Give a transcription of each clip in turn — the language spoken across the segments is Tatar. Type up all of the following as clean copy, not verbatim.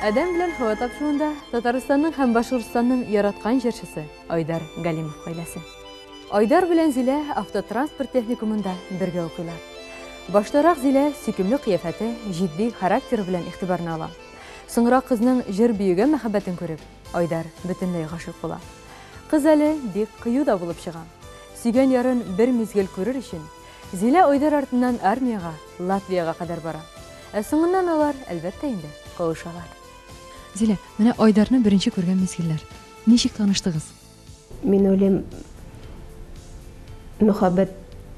Әдәм белән һава тапшыруында Татарстанның һәм Башкортстанның яраткан җырчысы Айдар Галимов гаиләсе. Айдар белән Зилә автотранспорт техникумында бергә укыйлар. Баштарак Зилә сөйкемле кыяфәте, җитди характер белән игътибарны ала. Соңрак кызның җыр биюгә мәхәббәтен күреп, Айдар бөтенләй гашык була. Кыз әле бик кыю да булып чыга. Сөйгән ярын бер мизгел күрер өчен, Зилә Айдар артыннан армияга, Латвияга кадәр бара. Соңыннан алар, әлбәттә инде, кавышалар. Зилә, менә Айдарны беренче күргән мизгелләр. Ничек таныштыгыз? Мин уйлыйм, мөхәббәт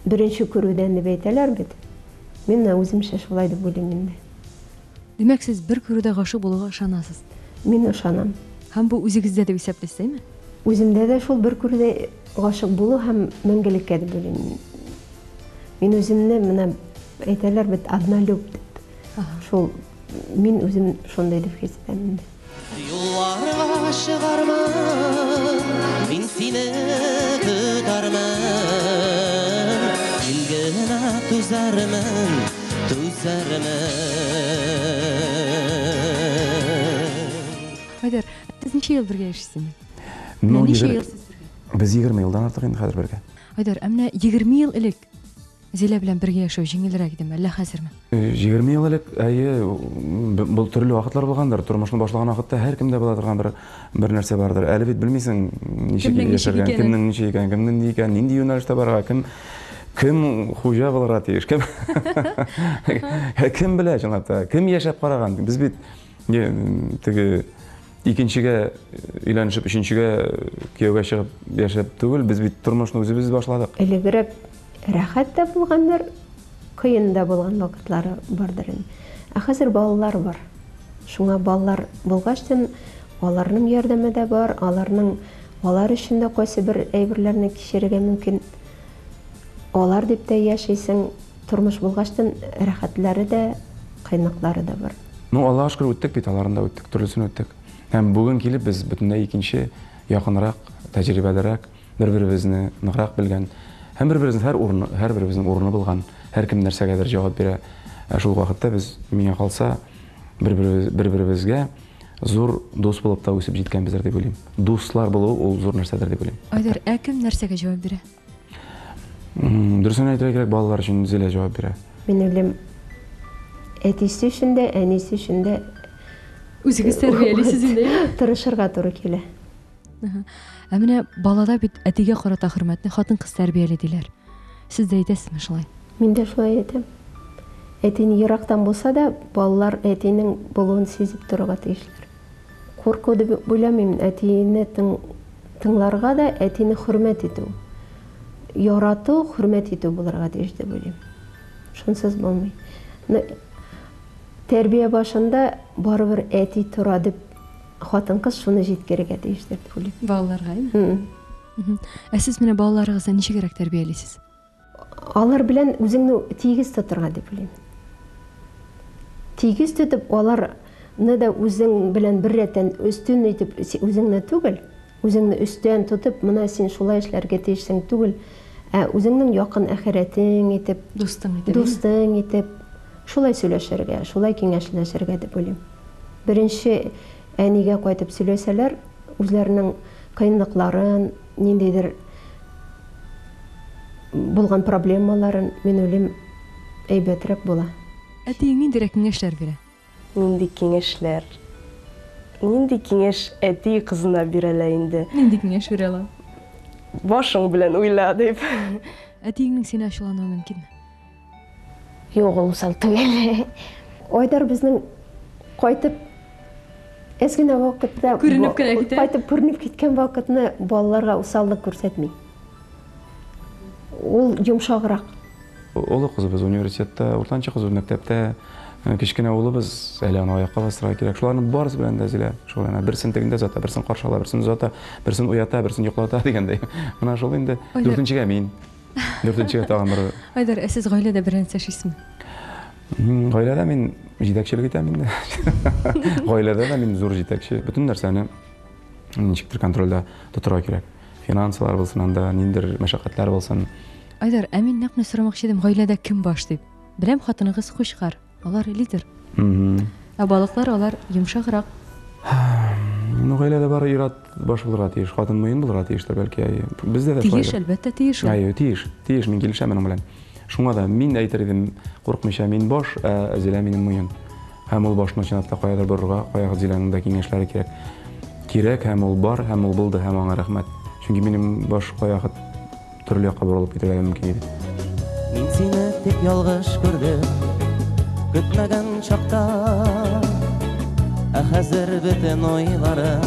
беренче күрүдән дип әйтәләр бит. Мин үземчә шулай дип уйлыйм инде. Димәк, сез бер күрүдә гашык булуга ышанасыз? Мин ышанам. Һәм бу үзегездә дип исәпләйсезме? Үземдә дә шул бер күрүдә гашык булу һәм мәңгелеккә дип уйлыйм. Мин үземне менә әйтәләр бит однолюб дип. Шул мин үзем шундай дип хис итәм. Юлларга чыгармын, мин сине көтәрмен. Илгенә түзәрмен, түзәрмен. Айдар, сез ничә ел бергә яшисезме? Ничә ел сез бергә? Без 20 елдан артык инде хәзер бергә. Айдар, менә 20 ел элек Зилә белән бергә яшәү җиңелрәк идеме, әллә хәзерме? 20 ел элек, бу төрле вакытлар булгандыр. Тормышны башлаган вакытта һәр кемдә була торган бер нәрсә бардыр. Әле бит белмисең, ничек яшәргә, кемнең ничек икән, кемнең ни икән, нинди юнәлештә барырга, кем хуҗа булырга тиеш, кем белә чынлап та, кем яшәп караган. Без бит теге икенчегә өйләнешеп, өченчегә кияүгә чыгып яшәп түгел, без бит тормышны үзебез башладык. Элегрәк рәхәт тә булганнар, кыен да булган вакытлары бардыр. Хәзер балалар бар. Шуңа балалар булгачтан аларның ярдәме дә бар, алар өчен дә кайсы бер әйберләрне кичерергә мөмкин. Алар дип тә яшисең, тормыш булгачтан рәхәтләре дә, кыйнлыклары да бар. Аллаһка шөкер үттек бит, аларында үттек, төрлесен үттек. Һәм бүген килеп без бөтенләй икенче, якынрак, тәҗрибәлерәк, бер-беребезне ныграк белгән, һәм һәр беребезнең урыны булган, һәр кем нәрсәгәдер җавап бирә. Шул вакытта без, миңа калса, бер-беребезгә зур дус булып та үсеп җиткәнбездер дип уйлыйм. Дуслар булу ул зур нәрсәдер дип уйлыйм. Айдар, кем нәрсәгә җавап бирә? Дөресен әйтергә кирәк, балалар өчен Зилә җавап бирә. Мин уйлыйм, әтисе өчен дә, әнисе өчен дә Үзегез тәрбиялисез инде. Тырышырга туры килә. Менә балада бит әтигә карата хөрмәтне хатын-кыз тәрбияле диләр. Сез дә әйтәсезме шулай? Мин дә шулай әйтәм. Әтине ерактан булса да, балалар әтинең булуын сизеп торырга тиешләр. Курку дип уйламыйм, әтине тыңларга да, әтине хөрмәт итү. Ярату, хөрмәт итү булырга тиеш дип уйлыйм. Шунсыз булмый. Тәрбия башында барыбер әти тора дип, хатын-кыз шуны җиткерергә тиештер дип уйлыйм. Балаларга. Сез менә балаларыгызны ничегрәк тәрбиялисез? Алар белән үзеңне тигез тотырга дип уйлыйм. Тигез тотып, аларны да үзең белән бер рәттән өстен итеп, үзеңне түгел, үзеңне өстән тотып, менә син шулай эшләргә тиешсең түгел, үзеңнең якын әхирәтең итеп, дустың итеп, шулай сөйләшергә, шулай киңәшләшергә дип уйлыйм. Беренче әнигә кайтып сөйләсәләр, үзләренең кыенлыкларын, ниндидер булган проблемаларын, мин уйлыйм, әйбәтрәк була. Әтиң ниндирәк киңәшләр бирә? Нинди киңәшләр? Нинди киңәш әти кызына бирәләр инде? Нинди киңәш бирә ала? Башың белән уйла дип. Әтиңнең сине ачулануы мөмкинме? Юк, ул усал түгел. Айдар безнең кайтып эзгенә вакытта кайтып күренеп киткән вакытны балаларга усаллык күрсәтми. Ул йомшаграк. Улы кызыбыз университетта, уртанчы кызы мәктәптә, кичкенә улыбыз әле аны аякка басырга кирәк. Шуларның барысы белән дә Зилә шулай, берсен тегендә зата, берсен каршыла, берсен узата, берсен уята, берсен йоклата дигәндәй. Менә шул инде 4-нчегә мин. 4-нчегә тагын бер. Айдар, сез гаиләдә беренче яшисезме? Гаиләдә мин җитәкчелек итәм инде. Гаиләдә дә мин зур җитәкче. Бөтен нәрсәне ничектер контрольдә тотырга кирәк. Финанслар булсын, анда ниндидер мәшәкатьләр булсын. Айдар, мин нәкъ сорамакчы идем, гаиләдә кем баш дип. Беләм, хатыныгыз Хушкар, алар лидер. Ә балыклар алар йомшаграк. Ну, гаиләдә бары ират баш булырга тиеш, хатын муен булырга тиештер бәлки. Бездә дә Тиеш, әлбәттә тиеш. Тиеш, мин килешәм аның белән. Шуңа да мин әйтер идем, курыкмыйча мин баш, ә Зилә минем муен. Һәм ул башны чынлап та каядыр борырга, каяга Зиләнең дә киңәшләре кирәк. Кирәк, һәм ул бар, һәм ул булды, һәм аңа рәхмәт. Чөнки минем баш каяга төрле якка борылып китәргә мөмкин иде. Мин сине тик ялгыш күрдем, көтмәгән чакта. Ә хәзер бөтен ойларым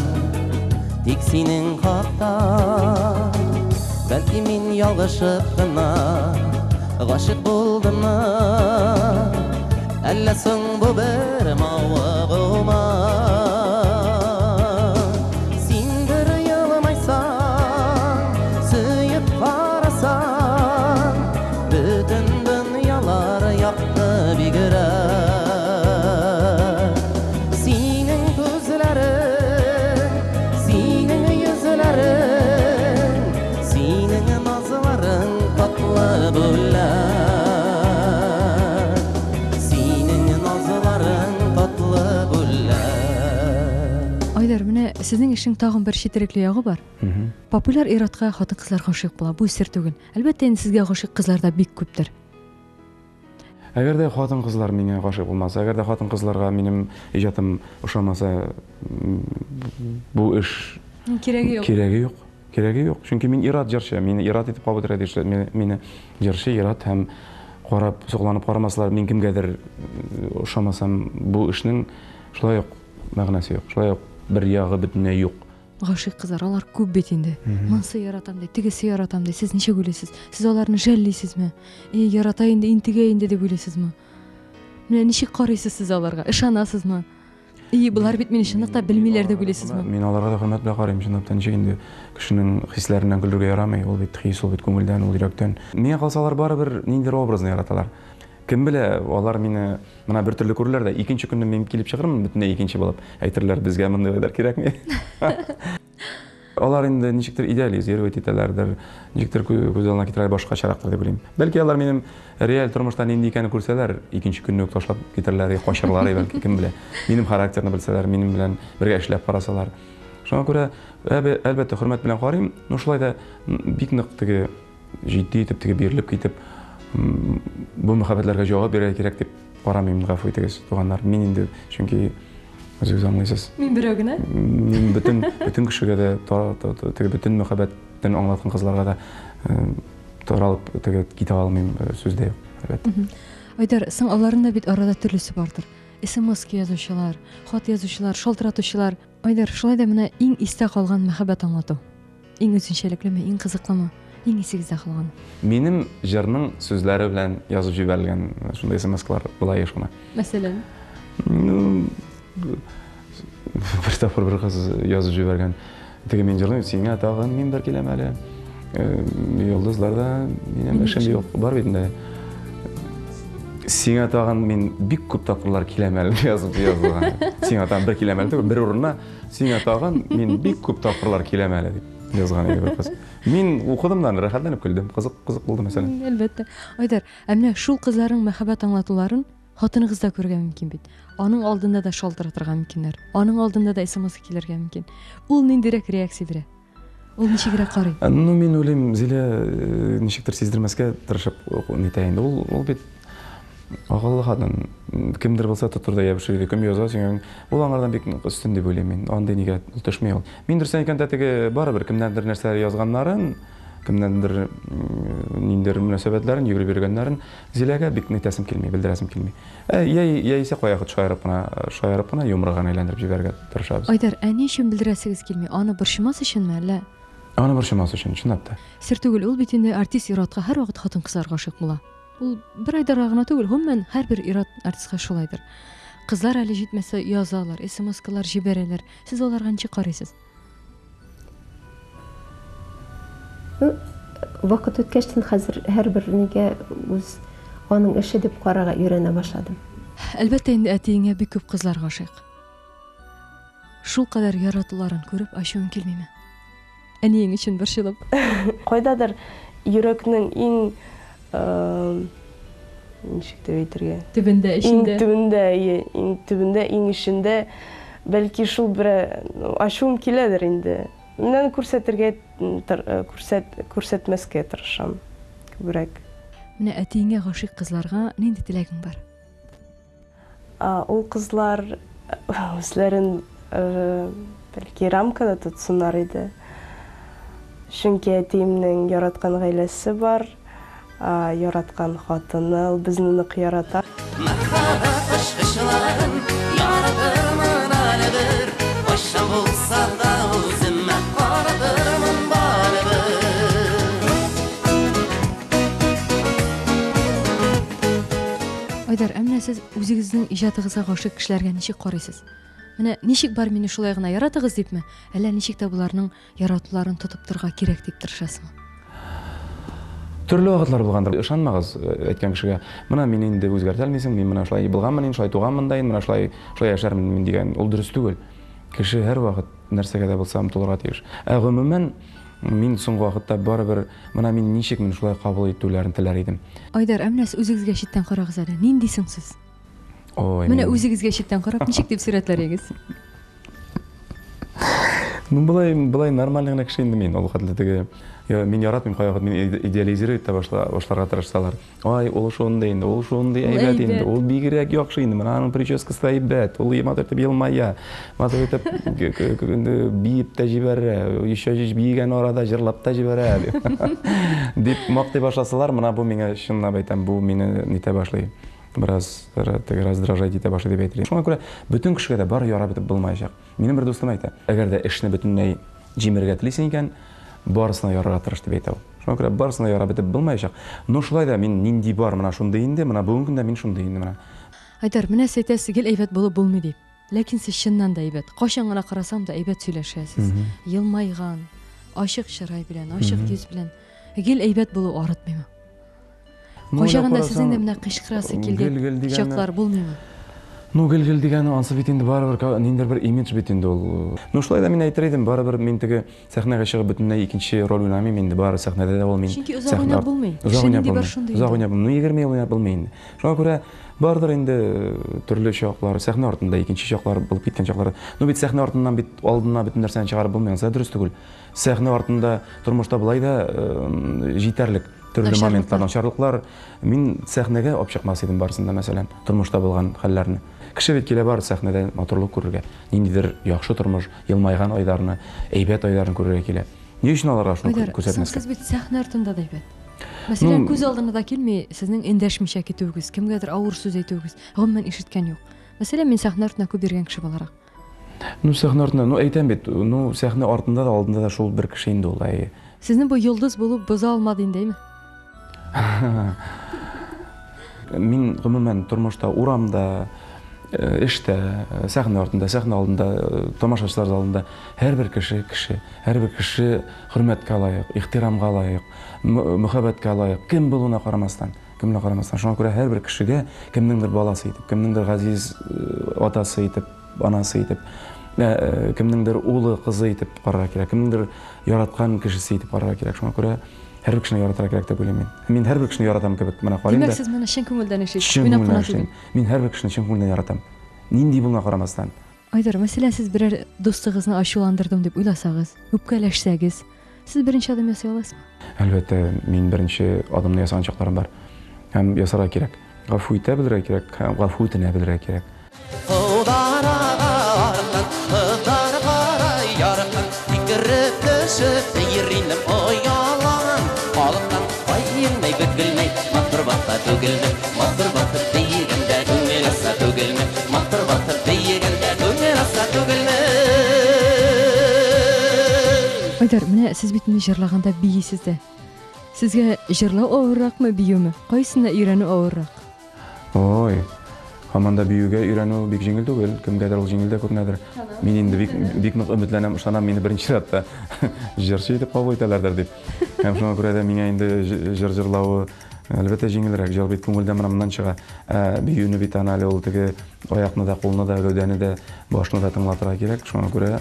тик синең хакта. Бәлки мин ялгышып кына гашык булдыммы? Әллә соң бу бер мавыгыма? Син бер елмайсаң, сөеп карасаң, бөтен дөньялар якты бигрәк. Айдар, менә сезнең эшнең тагын бер четерекле ягы бар. Популяр иратка хатын-кызлар гашык була. Бу сер түгел. Әлбәттә, инде сезгә гашык кызлар да бик күптер. Әгәр дә хатын-кызлар миңа гашык булмаса, әгәр дә хатын-кызларга минем иҗатым ошамаса, бу эш Кирәге юк. Кирәге юк. Чөнки мин ират җырчы, мин ират итеп кабул итә дишләр. Мине җырчы ират һәм карап, сокланып карамаслар, мин кемгәдер ошамасам, бу эшнең шулай ук мәгънәсе юк. Шулай ук бер ягы бөтенләй юк. Гашык кызлар, алар күп бит инде. Монсы яратам ди, тигесе яратам ди. Сез ничек уйлыйсыз? Сез аларны жәллисезме? Ярата инде, интегә инде дип уйлыйсызмы? Менә ничек карыйсыз сез аларга? Ышанасызмы? Булар бит мине чынлыкта белмиләр дип уйлыйсызмы? Мин аларга да хөрмәт белән карыйм, чынлап та ничек инде кешенең хисләреннән көлдерергә ярамый, ул бит хис, ул бит күңелдән, ул йөрәктән. Миңа калсалар барыбер ниндидер образны яраталар. Кем белә, алар мине мына бер төрле күрерләр дә, икенче көнне мин килеп чыгырмын, бөтенләй икенче булып, әйтерләр, безгә мондый гыйдар кирәкми. Алар инде ничектер идеализировать итәләрдер, ничектер күз алдына китерә башкачарактыр дип уйлыйм. Бәлки алар минем реаль тормышта нинди икәнне күрсәләр, икенче көнне үк ташлап китерләр, качырлар, бәлки кем белә. Минем характерны белсәләр, минем белән бергә эшләп карасалар. Шуңа күрә әлбәттә хөрмәт белән карыйм, но шулай да бик нык теге җитди итеп теге бирелеп китеп, бу мәхәббәтләргә җавап бирергә кирәк дип карамыйм, гафу итегез, туганнар. Мин инде чөнки өзегез аңлыйсыз. Мин берәү генә. Мин бөтен кешегә дә теге бөтен мәхәббәттән аңлаткан кызларга да таралып теге китә алмыйм сүздә, әлбәттә. Айдар, соң аларында бит арада төрлесе бардыр. СМС язучылар, хат язучылар, шалтыратучылар. Айдар, шулай да менә иң истә калган мәхәббәт аңлату. Иң үзенчәлеклеме, иң кызыклымы, иң исегездә калган? Минем җырның сүзләре белән язып җибәрелгән шундай СМС-клар була еш гына. Мәсәлән, бер тапкыр бер кыз язып җибәргән. Теге мин җырлыйм, сиңа тагын мин бер киләм әле. Йолдызларда минем эшем юк, бар бит инде. Сиңа тагын мин бик күп тапкырлар киләм әле язып язылган. Сиңа тагын бер киләм әле, бер урынына сиңа тагын мин бик күп тапкырлар киләм әле дип язган иде бер кыз. Мин укыдымдан рәхәтләнеп көлдем. Кызык булды мәсәлән. Әлбәттә. Айдар, менә шул кызларның мәхәббәт аңлатуларын хатыныгыз да күрергә мөмкин бит. Аның алдында да шалтыратырга мөмкиннәр. Аның алдында да СМС килергә мөмкин. Ул ниндирәк реакция бирә? Ул ничегрәк карый? Ну, мин уйлыйм, Зилә ничектер сиздермәскә тырышып нитә инде. Ул бит агыллы хатын. Кемдер булса тотырда ябышыр иде, кем яза сиңа. Ул аңардан бик өстен дип уйлыйм мин. Андый нигә төшмәй ул. Мин дөресен әйткәндә теге барыбер кемнәндер нәрсәләр язганнарын, кемнәндер ниндер мөнәсәбәтләрен йөгреп биргәннәрен Зиләгә бик нитәсем килми, белдерәсем килми. Яисә каягы шаярып кына юмрыгын әйләндереп җибәргә тырышабыз. Айдар, ни өчен белдерәсегез килми? Аны борчымас өченме әллә? Аны борчымас өчен, чынлап та. Сер түгел, ул бит инде артист иратка һәрвакыт хатын-кызлар гашык була. Ул бер айдарга гына түгел, гомумән һәрбер ират артистка шулайдыр. Кызлар әле җитмәсә язалар, СМС-калар җибәрәләр. Сез аларга ничек карыйсыз? Вакыт үткәчтән хәзер һәрбер нигә үз аның эше дип карарга өйрәнә башладым. Әлбәттә инде әтиеңә бик күп кызлар гашык. Шул кадәр яратуларын күреп ачуың килмиме? Әниең өчен борчылып. Кайдадыр йөрәкнең иң ничек деп әйтергә. Төбендә, Иң эчендә. төбендә, иң төбендә, иң эчендә, бәлки шул бер ачуым киләдер инде. Менә күрсәтмәскә тырышам күбрәк. Менә әтиеңә гашыйк кызларга нинди теләгең бар? Ул кызлар үзләрен бәлки рамкада тотсыннар иде. Чөнки әтиемнең яраткан гаиләсе бар, яраткан хатыны, ул безне нык ярата. Мәхәббәт ышкышларын яратырмын әле бер, кайчан булса да үземә каратырмын барыбер. Айдар, әмма сез үзегезнең иҗатыгызга гашыйк кешеләргә ничек карыйсыз? Менә ничек бар мине шулай гына яратыгыз дипме, әллә ничек тә буларның яратуларын тотып торырга кирәк дип тырышасызмы? Төрле вакытлар булгандыр. Ышанмагыз әйткән кешегә. Менә мин инде үзгәртә алмыйсың, мин менә шулай булганмын, шулай туганмын да, менә шулай яшәрмен мин дигән ул дөрес түгел. Кеше һәр вакыт нәрсәгә дә булса омтылырга тиеш. Гомумән мин соңгы вакытта барыбер менә мин ничек мин шулай кабул итүләрен теләр идем. Айдар, әмма сез үзегезгә читтән карагыз әле. Нинди сез? Ой. Менә үзегезгә читтән карап, ничек дип сурәтләрегез? Ну былай нормальный гына кеше инде мин. Ул хәтле теге мин яратмыйм кайвакыт мин идеализировать итә башларга тырышсалар. Ай, ул шундый инде, ул шундый әйбәт инде, ул бигрәк яхшы инде. Менә аның прическасы да әйбәт, ул матур итеп елмая, матур итеп биеп тә җибәрә, еще биегән арада җырлап та җибәрә дип мактый башласалар, менә бу миңа чынлап әйтәм, бу мине нитә башлый. Бераз раздражать итә башлый дип әйтелә. Шуңа күрә бөтен кешегә дә бар ярап итеп булмаячак. Минем бер дустым әйтә, әгәр дә эшне бөтенләй җимергә телисең икән, барысына ярарга тырыш дип әйтә ул. Шуңа күрә барысына ярап итеп булмаячак. Но шулай да мин нинди бар, менә шундый инде, менә бүгенге көндә мин шундый инде менә. Айдар, менә сез әйтәсез, гел әйбәт булып булмый дип. Ләкин сез чыннан да әйбәт. Кайчан гына карасам да әйбәт сөйләшәсез. Елмайган, ачык чырай белән, ачык йөз белән. Гел әйбәт булу арытмыймы? Кайчагында сезнең дә менә кычкырасы килгән чаклар булмыймы? Ну, гел дигән ансы бит инде барыбер ниндер бер имидж бит инде ул. Ну, шулай да мин әйтер идем, барыбер мин теге сәхнәгә чыгып бөтенләй икенче роль уйнамыйм инде, бары сәхнәдә дә ул мин. Чөнки озак уйнап булмый. Озак уйнап булмый. Ну, 20 ел уйнап булмый инде. Шуңа күрә бардыр инде төрле чаклар, сәхнә артында икенче чаклар булып киткән чаклар. Ну, бит сәхнә артыннан бит алдына бөтен нәрсәне чыгарып булмый, дөрес түгел. Сәхнә артында тормышта булай да җитәрлек төрле моментлар, начарлыклар. Мин сәхнәгә алып чыкмас идем барысында, мәсәлән, тормышта булган хәлләрне. Кеше бит килә бар сәхнәдә матурлык күрергә, ниндидер яхшы тормыш, елмайган Айдарны, әйбәт Айдарны күрергә килә. Ни өчен аларга шуны күрсәтмәскә? Сез бит сәхнә артында да әйбәт. Мәсәлән, күз алдына да килми, сезнең эндәшмичә китүегез, кемгәдер авыр сүз әйтүегез, гомумән ишеткән юк. Мәсәлән, мин сәхнә артына күп йөргән кеше буларак. Ну, сәхнә артында, ну әйтәм бит, ну сәхнә артында да, алдында да шул бер кеше инде ул. Сезне бу йолдыз булып боза алмады индеме? Мин гомумән тормышта, урамда, эштә, сәхнә артында, сәхнә алдында, тамашачылар залында һәрбер кеше, һәрбер кеше хөрмәткә лаек, ихтирамга лаек, мөхәббәткә лаек, кем булуына карамастан, шуңа күрә һәрбер кешегә кемнеңдер баласы итеп, кемнеңдер газиз атасы итеп, анасы итеп, кемнеңдер улы, кызы итеп карарга кирәк, кемнеңдер яраткан кешесе итеп карарга кирәк. Шуңа күрә һәрбер кешене яратырга кирәк дип уйлыйм мин. Мин һәрбер кешене яратам кебек, менә карыйм да. Димәк, сез моны чын күңелдән яшәйсез, уйнап кына түгел. Мин һәрбер кешене чын күңелдән яратам. Нинди булуына карамастан. Айдар, мәсәлән, сез берәр достыгызны ачуландырдым дип уйласагыз, үпкәләшсәгез, сез беренче адым ясый аласызмы? Әлбәттә, мин беренче адымны ясаган чакларым бар. Һәм ясарга кирәк. Гафу итә белергә кирәк, һәм гафу үтенә белергә кирәк. Айдар, менә сез бит мине җырлаганда биисез дә. Сезгә җырлау авырракмы, биюме? Кайсына өйрәнү авыррак? Ой, һаман да биюгә өйрәнү бик җиңел түгел. Кемгәдер ул җиңел дә күренәдер. Мин инде бик нык өметләнәм, ышанам, мине беренче ратта җырчы итеп кабул итәләрдер дип. Һәм шуңа күрә дә миңа инде җырлауы әлбәттә җиңелрәк, җыр бит күңелдән моннан чыга. Биюне бит әле ул теге аякны да, кулны да, гәүдәне дә, башны да тыңлатырга кирәк. Шуңа күрә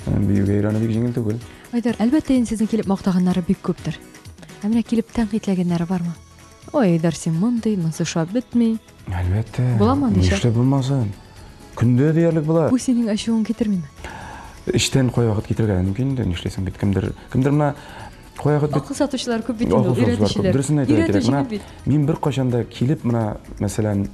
биюгә өйрәнү бик җиңел түгел. Айдар, әлбәттә инде сезнең килеп мактаганнары бик күптер. Менә килеп тәнкыйтьләгәннәре бармы? Ой, Айдар, сен мондый, монсы бітмей. Әлбәттә. Була ма, Диша? Нишләп булмасын? Көндә диярлек була. Бу синең ачуың китермиме? Иштән кай вакыт китергә мөмкин инде, нишләсең бит кемдер мына кай вакыт бит Акыл сатучылар күп бит инде, өйрәтүчеләр. Дөресен әйтергә кирәк. Менә мин бер качанда килеп менә, мәсәлән,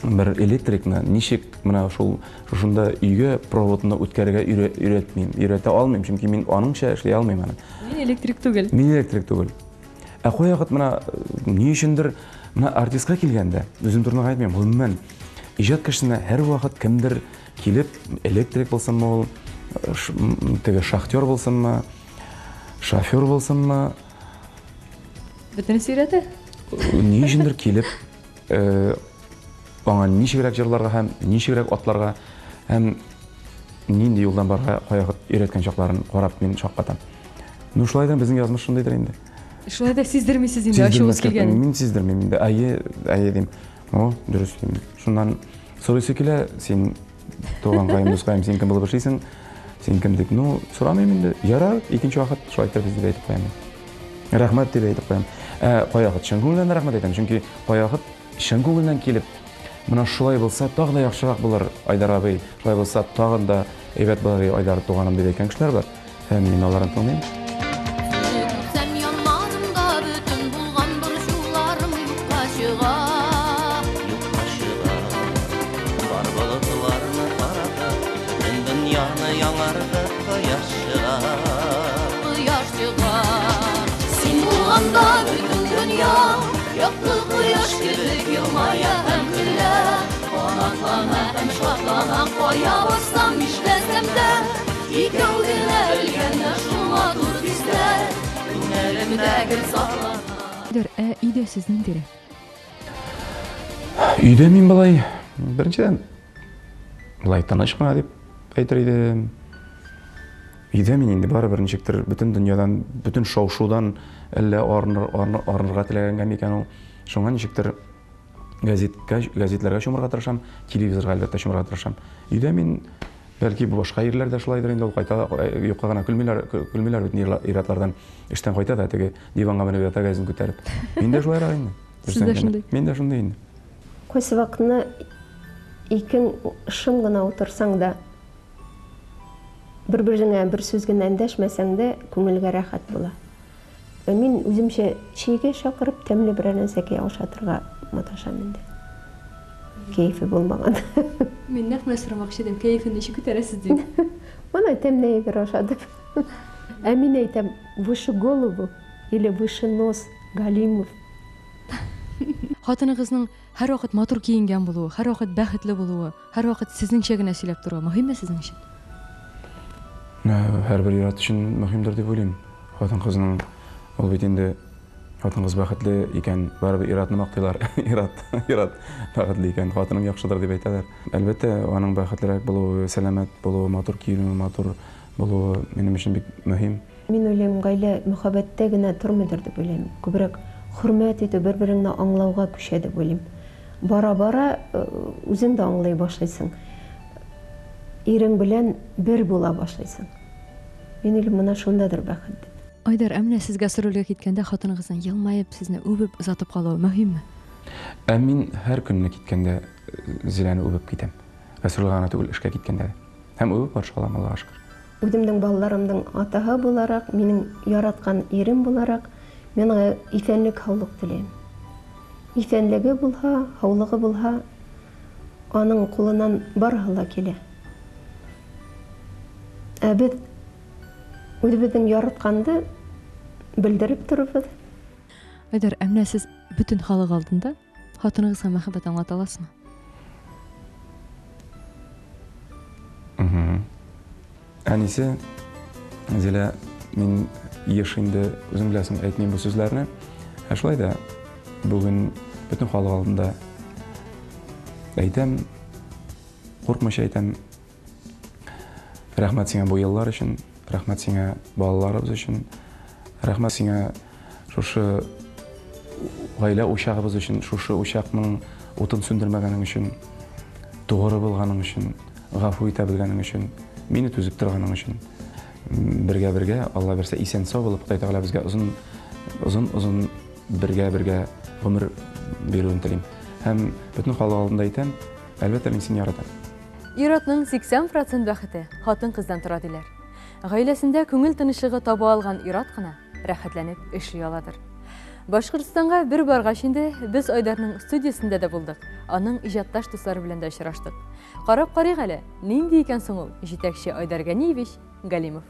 бер электрикны ничек менә шушында өйгә проводны үткәрергә өйрәтә алмыйм, чөнки мин аныңча эшли алмыйм аны. Мин электрик түгел. Мин электрик түгел. Ә кай вакыт менә ни өчендер менә артистка килгәндә, үзем турында әйтмәйм, гомумән иҗат кешесенә һәр вакыт кемдер килеп электрик булсынмы ул, теге шахтер булсынмы, шофер булсынмы, Бөтенесе өйрәтә? ни өчендер килеп аңа ничегрәк җырларга һәм ничегрәк атларга һәм нинди юлдан барга кай вакыт өйрәткән чакларын карап мин шаккатам. Ну шулай да безнең язмыш шундыйдыр инде. Шулай да сиздермисез инде ачуыгыз килгәнен. Мин сиздермим инде. Әйе дим. О, дөрес дим. Шуннан сорыйсы килә, син туган кайым, дус кайым, син кем булып эшлисең? Син кем дип, ну, сорамыйм инде. Ярар, икенче вакыт шулай итеп дип әйтеп куям. Рәхмәт дип әйтеп куям. Кай вакыт чын күңелдән рәхмәт әйтәм, чөнки кай вакыт чын күңелдән килеп, менә шулай булса, тагы да яхшырак булыр, Айдар абый. Шулай булса, тагы да әйбәт булыр, Айдар туганым дип әйткән кешеләр бар. Һәм мин аларны тыңлыйм. Sen yanlarımda bütün bulgan buruşularım yukka çığa. Yukka çığa, var bulutlarını aradı, bütün dünyanı yanardı koyaş çığa. Kıyaş çığa. Sen bulganda bütün dünya yaklı kıyaş gibi yılmaya hem gülle. Konaklana hem şaklana koya bassam işlesem de İkevdine ölgende şuna dur bizde. Tünelimde gül saklana. Айдар, өйдә сез ниндирәк? Өйдә мин былай, беренчедән, былай тыныч кына дип әйтер идем. Өйдә мин инде барыбер ничектер бөтен дөньядан, бөтен шау-шудан әллә арынырга теләгәнгә микән ул. Шуңа ничектер газетләргә чумырга тырышам, телевизорга әлбәттә чумырга тырышам. Өйдә мин бәлки башка ерләрдә шулайдыр инде, ул кайта юкка гына көлмиләр бит иратлардан эштән кайта да теге диванга менеп ята газын күтәреп. Мин дә шулайрак инде. Сез дә шундый? Мин дә шундый инде. Кайсы вакытны икең шым гына утырсаң да, бер-береңә бер сүз генә эндәшмәсәң дә, күңелгә рәхәт була. Мин үземчә чәйгә чакырып, тәмле бер нәрсәгә ашатырга маташам инде. Кәйфе булмаган. Мин нәкъ сорамакчы идем, кәефен ничек күтәрәсез дип. Мана тәмле әйбер ашадым. Ә мин әйтәм, выше голову или выше нос Галимов. Хатыныгызның һәр вакыт матур киенгән булуы, һәр вакыт бәхетле булуы, һәр вакыт сезнеңчә генә сөйләп торуы мөһимме сезнең өчен? Һәрбер ират өчен мөһимдер дип уйлыйм. Хатын-кызның ул бит инде хатын-кыз бәхетле икән, барыбер иратны мактыйлар. Ират бәхетле икән, хатыным яхшыдыр дип әйтәләр. Әлбәттә, аның бәхетлерәк булуы, сәламәт булуы, матур киенүе, матур булуы минем өчен бик мөһим. Мин уйлыйм, гаилә мөхәббәттә генә тормыйдыр дип уйлыйм. Күбрәк хөрмәт итү, бер-береңне аңлауга күчә дип уйлыйм. Бара-бара үзең дә аңлый башлыйсың. Ирең белән бер була башлыйсың. Мин уйлыйм, менә шундадыр бәхет. Айдар, әмнә сез гастрольгә киткәндә хатыныгызның елмаеп, сезне үбеп, озатып калуы мөһимме? Мин һәр көнне киткәндә Зиләне үбеп китәм. Гастрольгә гына түгел, эшкә киткәндә дә. Һәм үбеп барыш алам, Аллаһка шөкер. Үземнең балаларымның атаһы буларак, минең яраткан ирем буларак, мен исәнлек, һаулык теләйм. Исәнлеге булһа, һаулыгы булһа, аның кулынан барыһы ла килә. Ә без үзебезнең яратканды белдереп торабыз. Айдар, әмнә сез бүтән халык алдында хатыныгызга мәхәббәт аңлата аласызмы? Әнисе, Зилә, мин еш инде үзең беләсең, әйтмим бу сүзләрне. Шулай да бүген бүтән халык алдында әйтәм, куркмыйча әйтәм. Рәхмәт сиңа бу еллар өчен, рәхмәт сиңа балаларыбыз өчен, рәхмәт сиңа шушы гаилә учагыбыз өчен, шушы учакның утын сүндермәгәнең өчен, тугры булганың өчен, гафу итә белгәнең өчен, мине түзеп торганың өчен. Бергә, Алла берсә исән сау булып, Ходай Тәгалә безгә озын бергә гомер бирүен телим. Һәм бөтен халык алдында әйтәм, әлбәттә мин сине яратам. Иратның 80% бәхете хатын-кыздан тора диләр. Гаиләсендә күңел тынычлыгы таба алган Ират кына рәхәтләнеп эшли аладыр. Башкортстанга бер баргач инде без Айдарның студиясендә дә булдык. Аның иҗатташ дуслары белән дә очраштык. Карап карыйк әле, нинди икән соң ул җитәкче Айдар Ганиевич Галимов.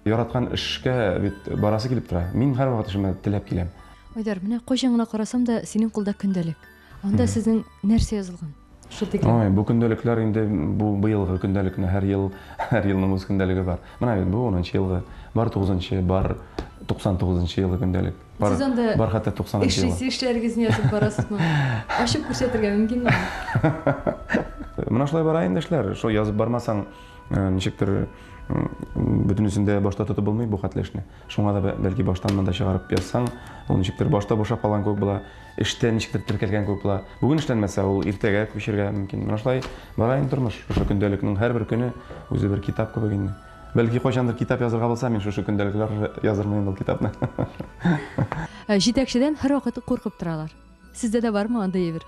Яраткан эшкә бит барасы килеп тора. Мин һәрвакыт эшемә теләп киләм. Айдар, менә кайчан карасам да синең кулда көндәлек. Анда сезнең нәрсә язылган? Шул тиклем. Ой, бу көндәлекләр инде бу быелгы көндәлекне һәр елның үз көндәлеге бар. Менә бит бу 10нчы елгы, бар 9нчы, бар 99нчы елгы көндәлек. Бар хәтта 90нчы елгы. Эшләрегезне язып барасызмы? Ачып күрсәтергә мөмкинме? Менә шулай бара инде эшләр. Шул язып бармасаң, ничектер бөтенесендә башта тотып булмый бу хәтле эшне. Шуңа да бәлки баштан монда чыгарып язсаң, ул ничектер башта бушап калган күп була, эштә ничектер теркәлгән күп була. Бүген эшләнмәсә, ул иртәгә күчергә мөмкин. Менә шулай бара инде тормыш. Шушы көндәлекнең һәрбер көне үзе бер китап кебек инде. Бәлки кайчандыр китап язырга булса, мин шушы көндәлекләр язырмын бу китапны. Җитәкчедән һәрвакыт куркып торалар. Сездә дә бармы андай бер?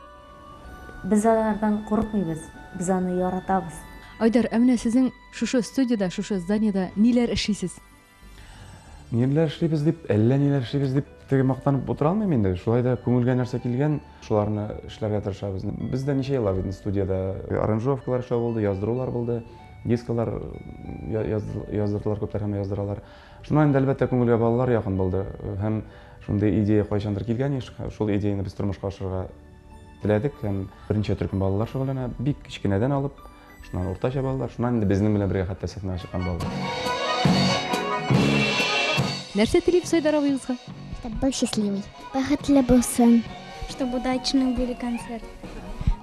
Biz алардан куркмыйбыз, biz аны яратабыз. Айдар, менә сезнең шушы студияда, шушы зданиедә ниләр эшлисез? Ниләр эшлибез дип, әллә ниләр эшлибез дип теге мактанып утыра алмыйм инде. Шулай да күңелгә нәрсә килгән, шуларны эшләргә тырышабыз. Бездә ничә еллар бит студияда аранжировкалар эшләү булды, яздырулар булды, дискалар яздырдылар, күпләр һәм яздыралар. Шуннан инде әлбәттә күңелгә балалар якын булды. Һәм шундый идея кайчандыр килгән, шул идеяны без тормышка ашырга теләдек. Һәм беренче төркем балалар шөгыльләнә, бик кичкенәдән алып, шуннан уртача балалар, шуннан инде безнең белән бергә хәтта сәхнәгә чыккан балалар. Нәрсә телибез Айдар абыегызга? Чтобы был счастливый, богатый булсын, чтобы удачно были концерты,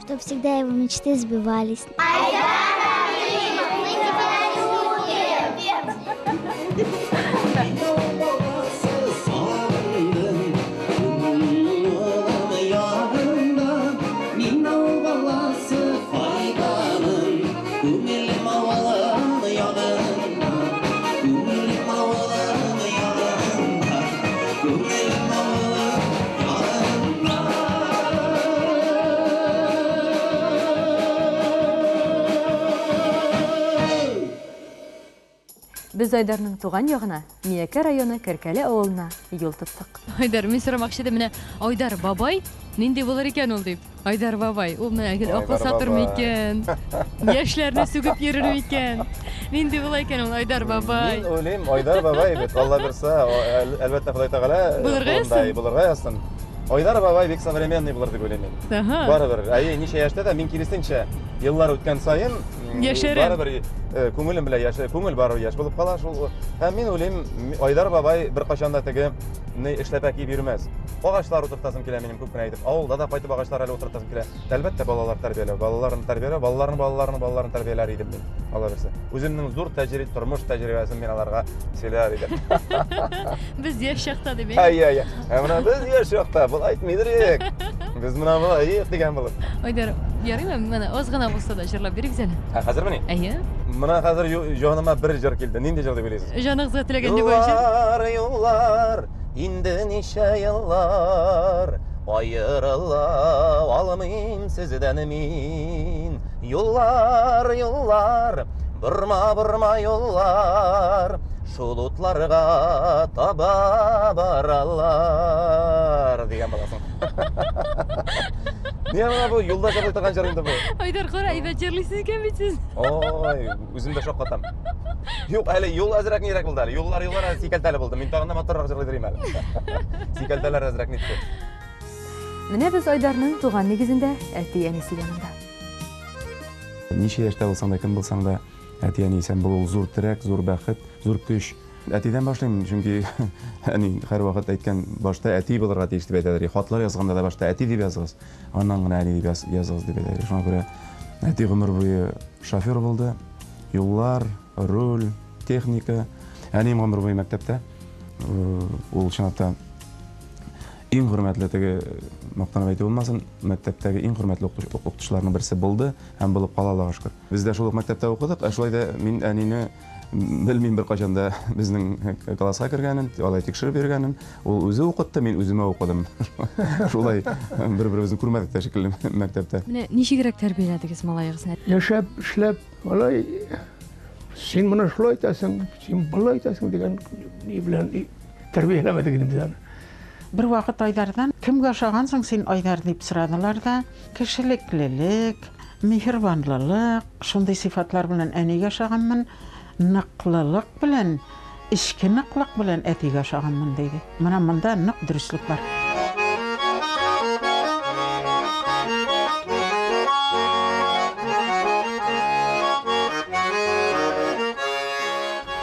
чтобы всегда его мечты сбывались. Без Айдарның туган ягына, Миякә районы Кәркәле авылына юл тоттык. Айдар, мин сорамакчы идем, менә Айдар бабай нинди булыр икән ул дип. Айдар бабай, ул менә акыл сатырмы икән? Яшьләрне сүгеп йөрерме икән? Нинди була икән ул Айдар бабай? Мин уйлыйм, Айдар бабай бит, Алла берсә, әлбәттә Ходай Тәгалә булырга язсын. Айдар бабай бик современный булыр дип уйлыйм мин. Барыбер, ничә яшьтә дә мин киресенчә еллар үткән саен барыбер күңелем белән яшә, күңел барыбер яшь булып кала шул. Һәм мин уйлыйм, Айдар бабай бер качан да теге эшләп киеп йөрмәс. Агачлар утыртасым килә минем күп кенә әйтеп. Авылда да кайтып агачлар әле утыртасым килә. Әлбәттә балалар тәрбияләү, балаларны тәрбияләр идем мин. Алла берсе. Үземнең зур тормыш тәҗрибәсен мин аларга сөйләр идем. Без яшь чакта дип. Ай. Менә без яшь чакта, бу әйтмидер идек. Без менә булай дигән булып. Айдар, ярыймы? Менә аз гына булса да җырлап бирегез әле. Хәзерме ни? Әйе. Менә хәзер җаныма бер җыр килде. Нинди җыр дип уйлыйсыз? Җаныңызга теләгән дип уйлыйсыз. Юллар, инде ничә еллар аерыла алмыйм сездән мин. Юллар, борма юллар, шул утларга таба баралар дигән баласын. Нияңа бу юлда җырлый торган җыр инде бу. Айдар, кара, әйбәт җырлыйсыз икән бит сез. Ой, үзем дә шаккатам. Юк, әле юл әзрәк нирәк булды әле. Юллар сикәлтәле булды. Мин тагын да моторрак җырлый дирим әле. Сикәлтәләр әзрәк нитте. Менә без Айдарның туган нигезендә әти-әнисе янында. Ничә яшьтә булсаң да, кем булсаң да, әти-әни исән булу зур терәк, зур бәхет, зур көч. Әтидән башлыйм, чөнки һәрвакыт әйткән башта әти булырга тиеш дип әйтәләр. Хатлар язганда да башта әти дип языгыз, аннан гына әни дип языгыз дип әйтәләр. Шуңа күрә әти гомер буе шофер булды. Юллар, руль, техника. Әним гомер буе мәктәптә. Ул чынлыкта иң хөрмәтле теге мактанып әйтеп булмасын, мәктәптәге иң хөрмәтле укытучыларның берсе булды һәм булып кала Аллага шөкер. Без дә шул мәктәптә укыдык, шулай да мин әнине Белмим бер качан да безнең класска кергәнен, алай тикшереп бергәнен. Ул үзе укытты, мин үземә укыдым. Шулай бер-беребезне күрмәдек тә шикелле мәктәптә. Менә ничегрәк тәрбияләдегез малайыгызны? Яшәп, эшләп, алай син моны шулай итәсең, син болай итәсең дигән ни белән тәрбияләмәдек инде без. Бер вакыт Айдардан кемгә ошагансың син Айдар дип сорадылар да, кешелеклелек, мехрибанлылык, шундый сыйфатлар белән әнигә ошаганмын, ныклылык белән, эчке ныклык белән әтигә ошаганмын диде. Менә монда нык дөрестлек бар.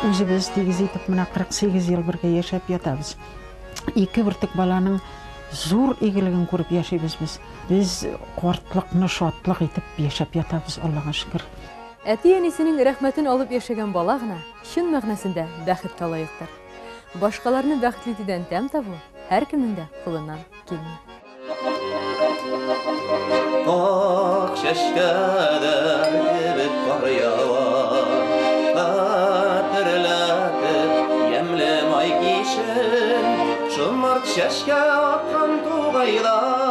Үзебез тигез итеп менә 48 ел бергә яшәп ятабыз. Ике бертек баланың зур игелеген күреп яшибез без. Без картлыкны шатлык итеп яшәп ятабыз, Аллага шөкер. Әти-әнисенең рәхмәтен алып яшәгән бала гына чын мәгънәсендә бәхеткә лаектыр. Башкаларны бәхетле итүдән тәм табу һәркемнең дә кулыннан килми. Ак чәчкәдә ебеп кар ява, хәтерләтеп ямлы май кишен, шомарт чәчкә аткан тугайда.